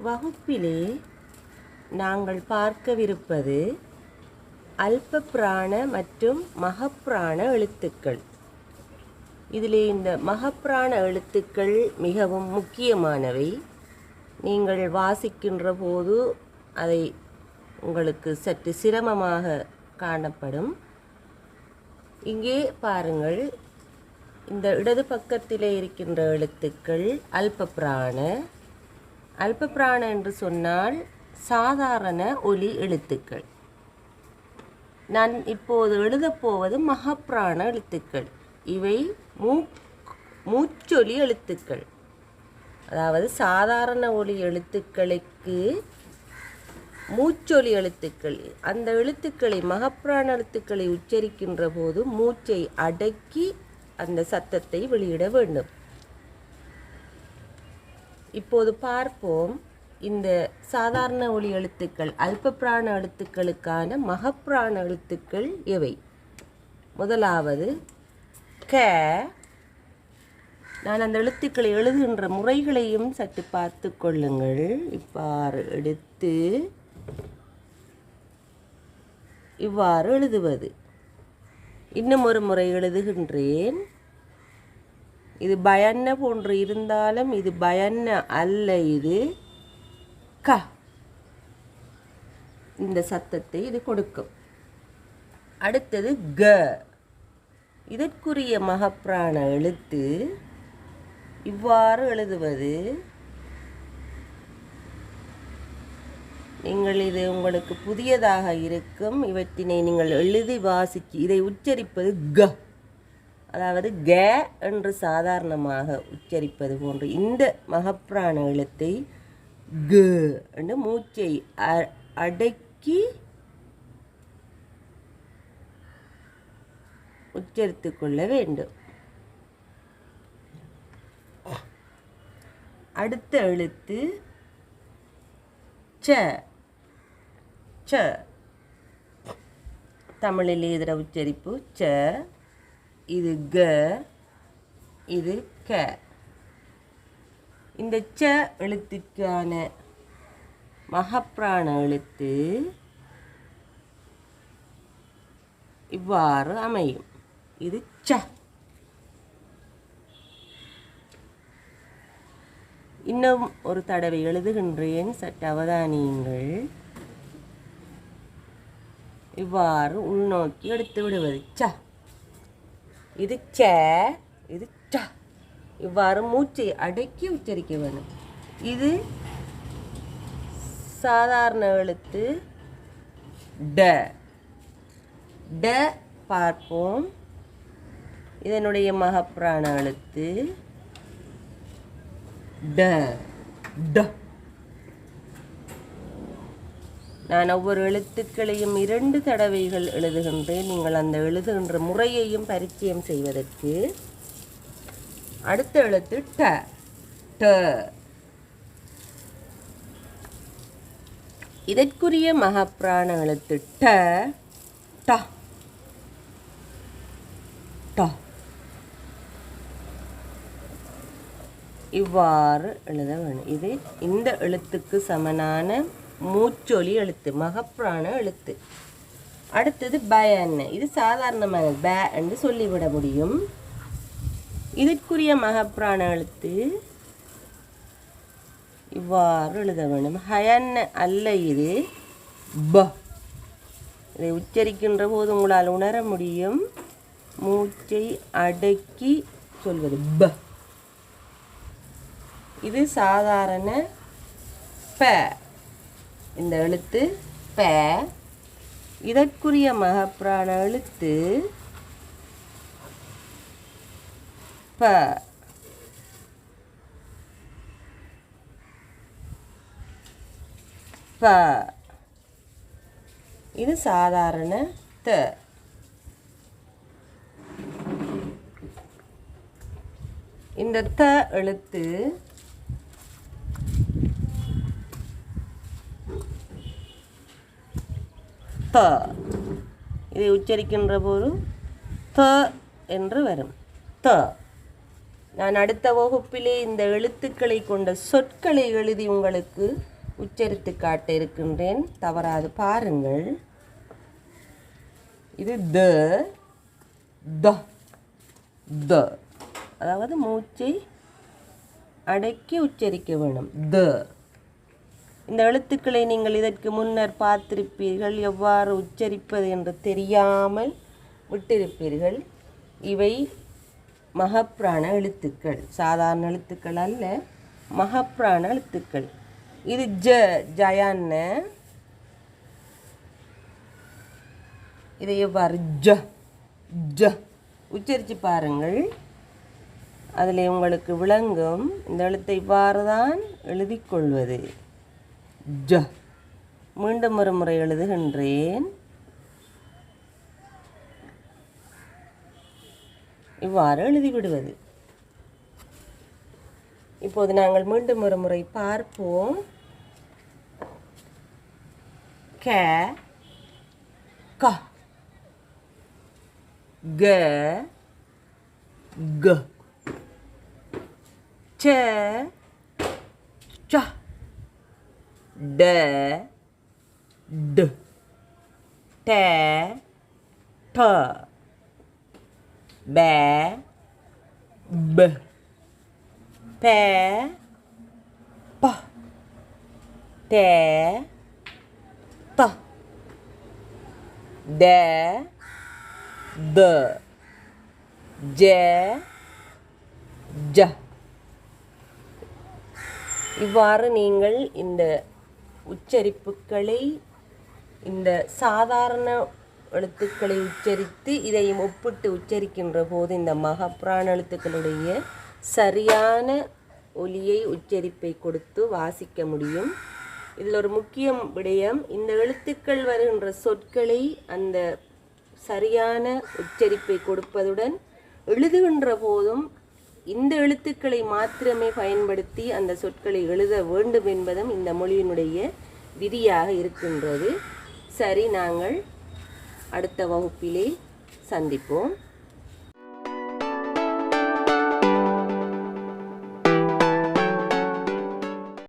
வகுப்பிலே நாங்கள் பார்க்கவிருப்பது அல்ப பிராண மற்றும் மகப்பிராண எழுத்துக்கள். இதிலே இந்த மகப்பிராண எழுத்துக்கள் மிகவும் முக்கியமானவை. நீங்கள் வாசிக்கின்ற போது அதை உங்களுக்கு சற்று சிரமமாக காணப்படும். இங்கே பாருங்கள், இந்த இடது பக்கத்திலே இருக்கின்ற எழுத்துக்கள் அல்ப பிராண. அல்ப பிராண என்று சொன்னால் சாதாரண ஒலி எழுத்துக்கள். நான் இப்போது எழுதப்போவது மகப்பிராண எழுத்துக்கள். இவை மூச்சொலி எழுத்துக்கள். அதாவது சாதாரண ஒலி எழுத்துக்களுக்கு மூச்சொலி எழுத்துக்கள். அந்த எழுத்துக்களை மகப்பிராண எழுத்துக்களை உச்சரிக்கின்ற போது மூச்சை அடக்கி அந்த சத்தத்தை வெளியிட வேண்டும். இப்போது பார்ப்போம், இந்த சாதாரண ஒலி எழுத்துக்கள் அல்ப பிராண எழுத்துக்களுக்கான மகப்பிராண எழுத்துக்கள் எவை? முதலாவது க. நான் அந்த எழுத்துக்களை எழுதுகின்ற முறைகளையும் சற்று பார்த்து கொள்ளுங்கள். இவ்வாறு எடுத்து இவ்வாறு எழுதுவது. இன்னும் ஒரு முறை எழுதுகின்றேன். இது பயன்ன போன்று இருந்தாலும் இது பயன்ன அல்ல, இது க. இந்த சத்தத்தை இது கொடுக்கும். அடுத்தது க. இதற்குரிய மகப்பிராண எழுத்து இவ்வாறு எழுதுவது. நீங்கள் இது உங்களுக்கு புதியதாக இருக்கும். இவற்றினை நீங்கள் எழுதி வாசித்து இதை உச்சரிப்பது க. அதாவது க என்று சாதாரணமாக உச்சரிப்பது போன்று இந்த மகப்பிராண எழுத்தை க என்று மூச்சை அடக்கி உச்சரித்து கொள்ள வேண்டும். அடுத்த எழுத்து ச. ச. தமிழில் இதர உச்சரிப்பு ச. இது க, இது க. இந்த ச எழுத்திற்கான மகப்பிராண எழுத்து இவ்வாறு அமையும். இது ச. இன்னும் ஒரு தடவை எழுதுகின்றேன், சற்று அவதானியுங்கள். இவ்வாறு உள்நோக்கி எடுத்து விடுவது ச. இது ச, இது ச. இவ்வாறு மூச்சை அடக்கி உச்சரிக்க வேண்டும். இது சாதாரண எழுத்து ட. ட பார்ப்போம். இதனுடைய மகப்பிராண எழுத்து ட. ட. நான் ஒவ்வொரு எழுத்துக்களையும் 2 தடவைகள் எழுதுகின்றேன். நீங்கள் அந்த எழுதுகின்ற முறையையும் பரிச்சயம் செய்வதற்கு. அடுத்த எழுத்து ட. ட. இதற்குரிய மகப்பிராண எழுத்து ட. ட. ட. இவ்வாறு எழுத வேண்டும். இது இந்த எழுத்துக்கு சமனான மூச்சொலி எழுத்து, மகப்பிராண எழுத்து. அடுத்தது பயன். இது சாதாரணமான ப என்று சொல்லிவிட முடியும். இதற்குரிய மகப்பிராண எழுத்து இவ்வாறு எழுத வேண்டும். ஹயன் அல்ல, இது ப. இதை உச்சரிக்கின்ற போது உங்களால் உணர முடியும். மூச்சை அடக்கி சொல்வது ப. இது சாதாரண ப. இந்த எழுத்து ப. இதற்குரிய மகப்பிராண எழுத்து ப. ப. இது சாதாரண த. இந்த த எழுத்து த. இதை உச்சரிக்கின்ற போது த என்று வரும். த. நான் அடுத்த வகுப்பிலே இந்த எழுத்துக்களை கொண்ட சொற்களை எழுதி உங்களுக்கு உச்சரித்து காட்ட இருக்கின்றேன், தவறாது பாருங்கள். இது த த த, அதாவது மூச்சை அடக்கி உச்சரிக்க வேணும். த. இந்த எழுத்துக்களை நீங்கள் இதற்கு முன்னர் பார்த்திருப்பீர்கள், எவ்வாறு உச்சரிப்பது என்று தெரியாமல் விட்டிருப்பீர்கள். இவை மகப்பிராண எழுத்துக்கள், சாதாரண எழுத்துக்கள் அல்ல, மகப்பிராண எழுத்துக்கள். இது ஜ, ஜயான்ன. இதை எவ்வாறு ஜ ஜ உச்சரித்து பாருங்கள், அதில் உங்களுக்கு விளங்கும். இந்த எழுத்தை இவ்வாறு தான் எழுதிக்கொள்வது. ஜ. மீண்டும் ஒரு முறை எழுதுகின்றேன். இவ்வாறு எழுதிவிடுவது. இப்போது நாங்கள் மீண்டும் ஒரு முறை பார்ப்போம். க க க க ச ச ட ட ட ட ப ப ப ப ட த ட த ஜ ஜ. இவ்வாறு நீங்கள் இந்த உச்சரிப்புகளை, இந்த சாதாரண எழுத்துக்களை உச்சரித்து இதையும் ஒப்பிட்டு உச்சரிக்கின்ற போது இந்த மகப்பிராண எழுத்துக்களுடைய சரியான ஒலியை, உச்சரிப்பை கொடுத்து வாசிக்க முடியும். இதில் ஒரு முக்கிய விடயம், இந்த எழுத்துக்கள் வருகின்ற சொற்களை அந்த சரியான உச்சரிப்பை கொடுப்பதுடன் எழுதுகின்ற போதும் இந்த எழுத்துக்களை மாத்திரமே பயன்படுத்தி அந்த சொற்களை எழுத வேண்டும் என்பதும் இந்த மொழியினுடைய விதியாக இருக்கின்றது. சரி, நாங்கள் அடுத்த வகுப்பிலே சந்திப்போம்.